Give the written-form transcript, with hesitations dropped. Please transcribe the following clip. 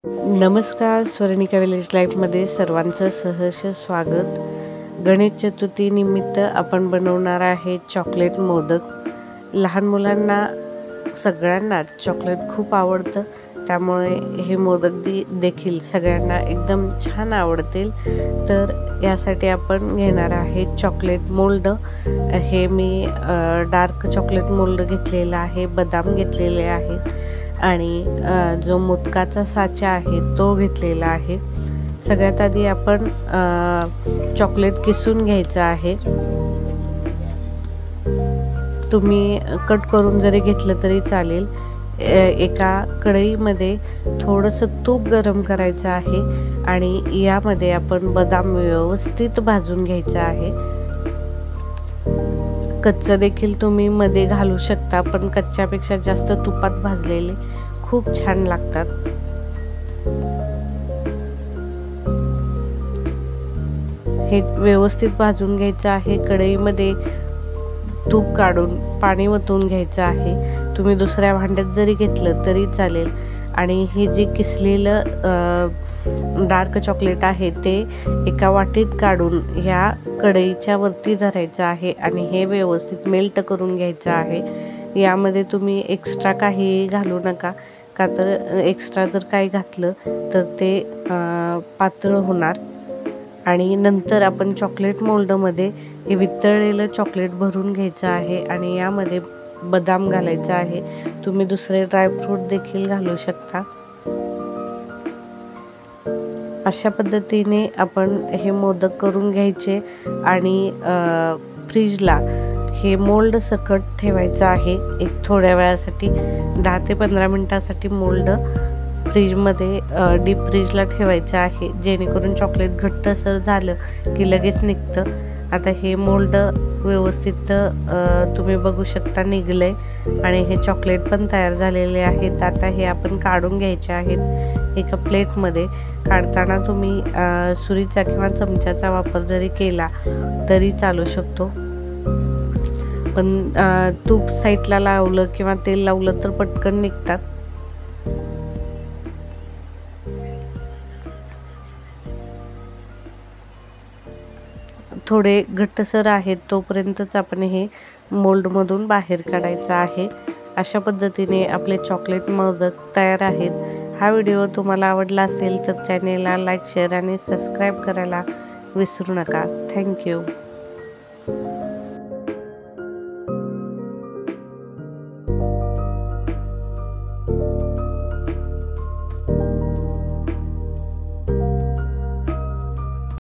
नमस्कार, स्वर्णिका विलेज लाईफमध्ये सर्वांचं सहर्ष स्वागत। गणेश चतुर्थी निमित्त आपण बनवणार आहे चॉकलेट मोदक। लहान मुलांना सगळ्यांना चॉकलेट खूप आवडतं, त्यामुळे हे मोदक देखील सगळ्यांना एकदम छान आवडतील। तर यासाठी आपण घेणार आहे चॉकलेट मोल्ड। हे मी डार्क चॉकलेट मोल्ड घेतलेला आहे, बदाम घेतलेले आहेत आणि जो मोदकाचा साचा आहे तो घेतलेला आहे। सगळ्यात आधी आपण चॉकलेट किसून घ्यायचं आहे। तुम्ही कट करून जरी घेतलं तरी चालेल। एका कढईमध्ये थोडंसं तूप गरम करायचं आहे आणि यामध्ये आपण बदाम व्यवस्थित भाजून घ्यायचं आहे। कच्चा देखील तुम्ही मध्ये घालू शकता, पण कच्च्यापेक्षा जास्त तुपात भाजलेले खूप छान लागतात। हे व्यवस्थित भाजून घ्यायचं आहे। कढईमध्ये तूप काढून पाणी ओतून घ्यायचं आहे। तुम्ही दुसऱ्या भांड्यात जरी घेतलं तरी चालेल। आणि हे जे किसलेलं डार्क चॉकलेट आहे ते एका वाटीत काढून ह्या कढईच्या वरती धरायचं आहे आणि हे व्यवस्थित मेल्ट करून घ्यायचं आहे। यामध्ये तुम्ही एक्स्ट्रा काही घालू नका, का तर एक्स्ट्रा जर काही घातलं तर ते पातळ होणार। आणि नंतर आपण चॉकलेट मोल्डमध्ये हे वितळलेलं चॉकलेट भरून घ्यायचं आहे आणि यामध्ये बदाम घालायचा आहे। तुम्ही दुसरे ड्रायफ्रूट देखील घालू शकता। अशा पद्धतीने आपण हे मोदक करून घ्यायचे आणि फ्रीजला हे मोल्ड सकट ठेवायचं आहे। एक थोड्या वेळासाठी 10 ते 15 मिनिटासाठी मोल्ड फ्रीजमध्ये डीप फ्रीजला ठेवायचं आहे, जेणेकरून चॉकलेट घट्टसर झालं की लगेच निघतं। आता हे मोल्ड व्यवस्थित तुम्ही बघू शकता निघलंय आणि हे चॉकलेट पण तयार झालेले आहेत। आता हे आपण काढून घ्यायचे आहेत एका प्लेटमध्ये। काढताना तुम्ही सुरीचा किंवा चमच्याचा वापर जरी केला तरी चालू शकतो, पण तूप साईडला लावलं किंवा तेल लावलं तर पटकन निघतात। थोडे घट्टसर आहेत तोपर्यंतच आपण हे मोल्डमधून बाहेर काढायचं आहे। अशा पद्धतीने आपले चॉकलेट मोदक तयार आहेत। हा व्हिडिओ तुम्हाला आवडला असेल तर चॅनेलला लाईक, शेअर आणि सबस्क्राईब करायला विसरू नका। थँक्यू।